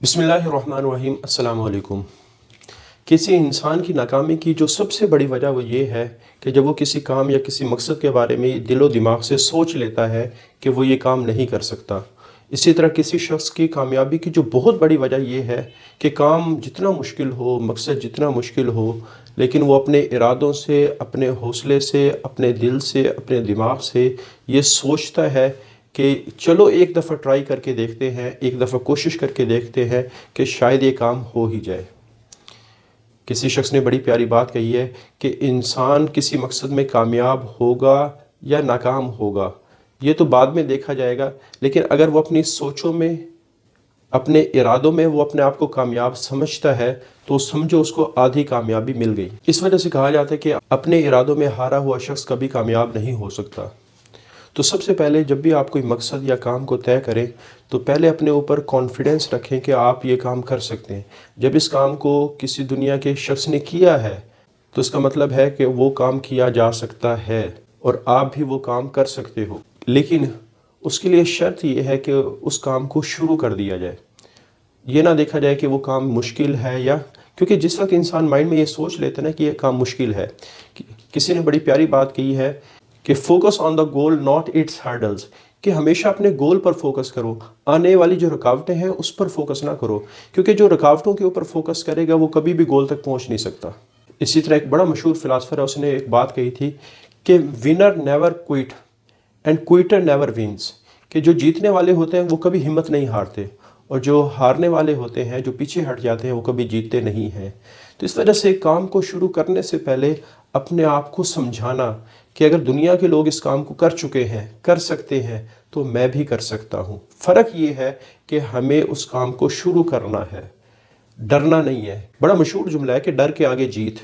बिस्मिल्लाहिर्रहमानिर्रहीम। अस्सलाम वालेकुम। किसी इंसान की नाकामी की जो सबसे बड़ी वजह वो ये है कि जब वो किसी काम या किसी मकसद के बारे में दिलो दिमाग से सोच लेता है कि वो ये काम नहीं कर सकता। इसी तरह किसी शख्स की कामयाबी की जो बहुत बड़ी वजह ये है कि काम जितना मुश्किल हो, मकसद जितना मुश्किल हो, लेकिन वो अपने इरादों से, अपने हौसले से, अपने दिल से, अपने दिमाग से ये सोचता है कि चलो एक दफ़ा ट्राई करके देखते हैं, एक दफ़ा कोशिश करके देखते हैं कि शायद ये काम हो ही जाए। किसी शख्स ने बड़ी प्यारी बात कही है कि इंसान किसी मकसद में कामयाब होगा या नाकाम होगा ये तो बाद में देखा जाएगा, लेकिन अगर वो अपनी सोचों में, अपने इरादों में वो अपने आप को कामयाब समझता है तो समझो उसको आधी कामयाबी मिल गई। इस वजह से कहा जाता है कि अपने इरादों में हारा हुआ शख्स कभी कामयाब नहीं हो सकता। तो सबसे पहले जब भी आप कोई मकसद या काम को तय करें तो पहले अपने ऊपर कॉन्फिडेंस रखें कि आप ये काम कर सकते हैं। जब इस काम को किसी दुनिया के शख्स ने किया है तो इसका मतलब है कि वो काम किया जा सकता है और आप भी वो काम कर सकते हो, लेकिन उसके लिए शर्त ये है कि उस काम को शुरू कर दिया जाए। ये ना देखा जाए कि वो काम मुश्किल है, या क्योंकि जिस वक्त इंसान माइंड में ये सोच लेते ना कि ये काम मुश्किल है, किसी ने बड़ी प्यारी बात कही है कि focus on the goal not it's hurdles, कि हमेशा अपने गोल पर फोकस करो, आने वाली जो रुकावटें हैं उस पर फोकस ना करो, क्योंकि जो रुकावटों के ऊपर फोकस करेगा वो कभी भी गोल तक पहुंच नहीं सकता। इसी तरह एक बड़ा मशहूर फिलासफर है, उसने एक बात कही थी कि winner never quit and quitter never wins, कि जो जीतने वाले होते हैं वो कभी हिम्मत नहीं हारते और जो हारने वाले होते हैं, जो पीछे हट जाते हैं, वो कभी जीतते नहीं हैं। तो इस वजह से काम को शुरू करने से पहले अपने आप को समझाना कि अगर दुनिया के लोग इस काम को कर चुके हैं, कर सकते हैं, तो मैं भी कर सकता हूँ। फ़र्क ये है कि हमें उस काम को शुरू करना है, डरना नहीं है। बड़ा मशहूर जुमला है कि डर के आगे जीत,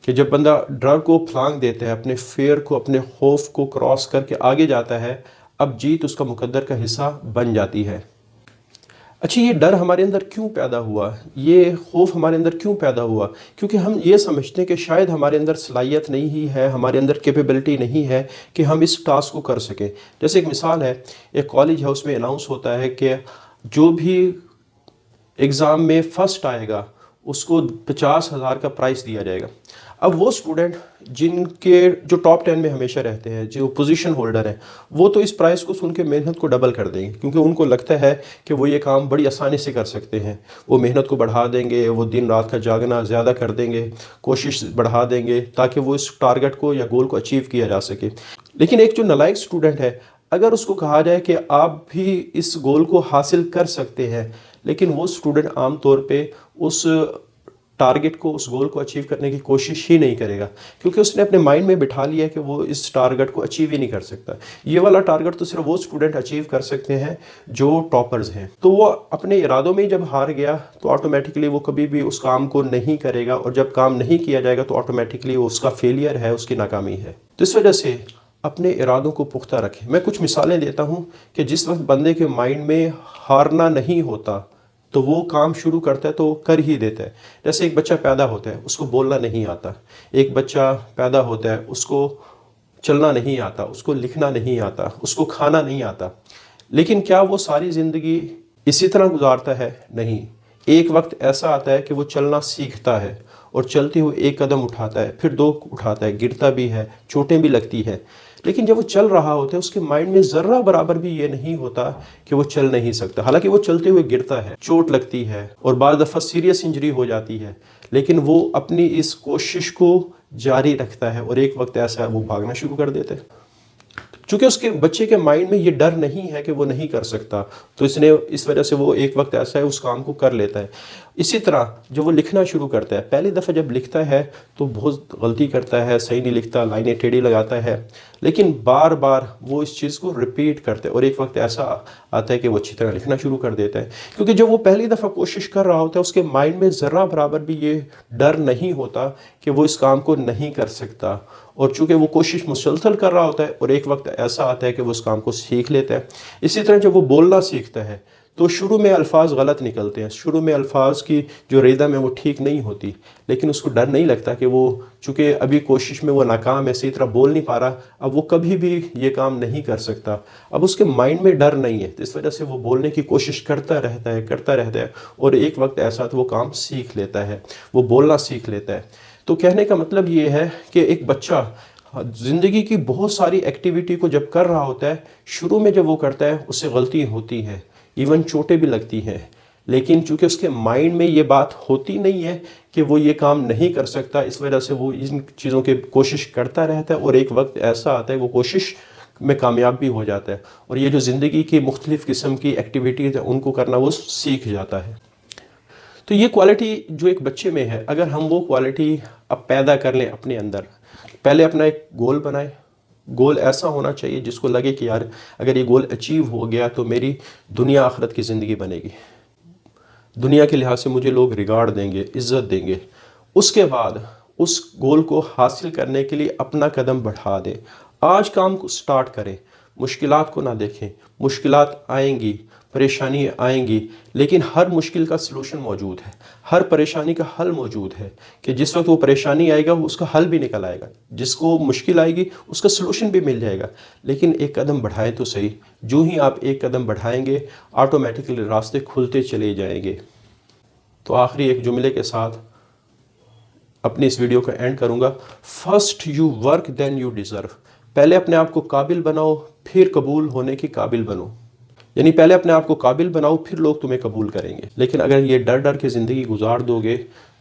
कि जब बंदा डर को फलांग देता है, अपने फेयर को, अपने खौफ को क्रॉस करके आगे जाता है, अब जीत उसका मुकद्दर का हिस्सा बन जाती है। अच्छा, ये डर हमारे अंदर क्यों पैदा हुआ, ये खौफ हमारे अंदर क्यों पैदा हुआ? क्योंकि हम ये समझते हैं कि शायद हमारे अंदर सलाहियत नहीं ही है, हमारे अंदर कैपेबिलिटी नहीं है कि हम इस टास्क को कर सकें। जैसे एक मिसाल है, एक कॉलेज है, उसमें अनाउंस होता है कि जो भी एग्ज़ाम में फ़र्स्ट आएगा उसको 50,000 का प्राइज़ दिया जाएगा। अब वो स्टूडेंट जिनके जो टॉप 10 में हमेशा रहते हैं, जो पोजीशन होल्डर हैं, वो तो इस प्राइस को सुन के मेहनत को डबल कर देंगे, क्योंकि उनको लगता है कि वो ये काम बड़ी आसानी से कर सकते हैं। वो मेहनत को बढ़ा देंगे, वो दिन रात का जागना ज़्यादा कर देंगे, कोशिश बढ़ा देंगे ताकि वो इस टारगेट को या गोल को अचीव किया जा सके। लेकिन एक जो नालायक स्टूडेंट है, अगर उसको कहा जाए कि आप भी इस गोल को हासिल कर सकते हैं, लेकिन वो स्टूडेंट आम तौर पे उस टारगेट को, उस गोल को अचीव करने की कोशिश ही नहीं करेगा, क्योंकि उसने अपने माइंड में बिठा लिया है कि वो इस टारगेट को अचीव ही नहीं कर सकता। ये वाला टारगेट तो सिर्फ वो स्टूडेंट अचीव कर सकते हैं जो टॉपर्स हैं। तो वो अपने इरादों में ही जब हार गया तो ऑटोमेटिकली वो कभी भी उस काम को नहीं करेगा, और जब काम नहीं किया जाएगा तो ऑटोमेटिकली उसका फेलियर है, उसकी नाकामी है। तो इस वजह से अपने इरादों को पुख्ता रखें। मैं कुछ मिसालें देता हूँ कि जिस वक्त बंदे के माइंड में हारना नहीं होता तो वो काम शुरू करता है तो कर ही देता है। जैसे एक बच्चा पैदा होता है, उसको बोलना नहीं आता। एक बच्चा पैदा होता है, उसको चलना नहीं आता, उसको लिखना नहीं आता, उसको खाना नहीं आता। लेकिन क्या वो सारी ज़िंदगी इसी तरह गुजारता है? नहीं। एक वक्त ऐसा आता है कि वो चलना सीखता है और चलते हुए एक कदम उठाता है, फिर दो उठाता है, गिरता भी है, चोटें भी लगती हैं। लेकिन जब वो चल रहा होता है उसके माइंड में ज़र्रा बराबर भी ये नहीं होता कि वो चल नहीं सकता। हालांकि वो चलते हुए गिरता है, चोट लगती है और बार दफ़ा सीरियस इंजरी हो जाती है, लेकिन वो अपनी इस कोशिश को जारी रखता है और एक वक्त ऐसा है वो भागना शुरू कर देता है। चूँकि उसके बच्चे के माइंड में ये डर नहीं है कि वो नहीं कर सकता, तो इस वजह से वो एक वक्त ऐसा है उस काम को कर लेता है। इसी तरह जब वो लिखना शुरू करता है, पहली दफ़ा जब लिखता है तो बहुत गलती करता है, सही नहीं लिखता, लाइनें टेढ़ी लगाता है, लेकिन बार बार वो इस चीज़ को रिपीट करते हैं और एक वक्त ऐसा आता है कि वो अच्छी तरह लिखना शुरू कर देता है। क्योंकि जब वो पहली दफ़ा कोशिश कर रहा होता है उसके माइंड में ज़रा बराबर भी ये डर नहीं होता कि वो इस काम को नहीं कर सकता, और चूँकि वो कोशिश मुसलसल कर रहा होता है और एक वक्त ऐसा आता है कि वो उस काम को सीख लेता है। इसी तरह जब वो बोलना सीखता है تو شروع میں الفاظ غلط نکلتے ہیں، شروع میں الفاظ کی جو ریدم ہے وہ ٹھیک نہیں ہوتی، لیکن اس کو ڈر نہیں لگتا کہ وہ چونکہ ابھی کوشش میں وہ ناکام ہے، صحیح طرح بول نہیں پا رہا، اب وہ کبھی بھی یہ کام نہیں کر سکتا، اب اس کے مائنڈ میں ڈر نہیں ہے، تو اس وجہ سے وہ بولنے کی کوشش کرتا رہتا ہے اور ایک وقت ایسا تو وہ کام سیکھ لیتا ہے، وہ بولنا سیکھ لیتا ہے۔ تو کہنے کا مطلب یہ ہے کہ ایک بچہ زندگی کی بہت ساری ایکٹیویٹی کو جب کر رہا ہوتا ہے، شروع میں جب وہ کرتا ہے اس سے غلطی ہوتی ہے، ایون چوٹیں بھی لگتی ہیں، لیکن چونکہ اس کے مائنڈ میں یہ بات ہوتی نہیں ہے کہ وہ یہ کام نہیں کر سکتا، اس وجہ سے وہ ان چیزوں کی کوشش کرتا رہتا ہے، اور ایک وقت ایسا آتا ہے وہ کوشش میں کامیاب بھی ہو جاتا ہے، اور یہ جو زندگی کی مختلف قسم کی ایکٹیویٹیز ہیں ان کو کرنا وہ سیکھ جاتا ہے۔ تو یہ کوالٹی جو ایک بچے میں ہے، اگر ہم وہ کوالٹی اب پیدا کر لیں اپنے اندر، پہلے اپنا ایک گول بنائیں، گول ایسا ہونا چاہیے جس کو لگے کہ یار اگر یہ گول اچیو ہو گیا تو میری دنیا آخرت کی زندگی بنے گی، دنیا کے لحاظ سے مجھے لوگ ریگارڈ دیں گے، عزت دیں گے۔ اس کے بعد اس گول کو حاصل کرنے کے لیے اپنا قدم بڑھا دیں، آج کام کو سٹارٹ کریں، مشکلات کو نہ دیکھیں، مشکلات آئیں گی، پریشانی آئیں گی، لیکن ہر مشکل کا سلوشن موجود ہے، ہر پریشانی کا حل موجود ہے، کہ جس وقت وہ پریشانی آئے گا اس کا حل بھی نکل آئے گا، جس کو مشکل آئے گی اس کا سلوشن بھی مل جائے گا، لیکن ایک قدم بڑھائیں تو صحیح۔ جو ہی آپ ایک قدم بڑھائیں گے آٹومیٹکلی راستے کھلتے چلے جائیں گے۔ تو آخری ایک جملے کے ساتھ اپنی اس ویڈیو کا اینڈ کروں گا، first you work then you deserve, پہلے اپنے آپ کو قابل بناؤ پھر قبول ہونے کے قابل بنو، یعنی پہلے اپنے آپ کو قابل بناؤ پھر لوگ تمہیں قبول کریں گے، لیکن اگر یہ ڈر کے زندگی گزار دو گے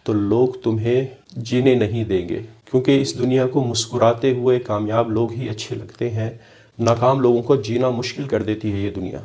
تو لوگ تمہیں جینے نہیں دیں گے، کیونکہ اس دنیا کو مسکراتے ہوئے کامیاب لوگ ہی اچھے لگتے ہیں، ناکام لوگوں کو جینا مشکل کر دیتی ہے یہ دنیا۔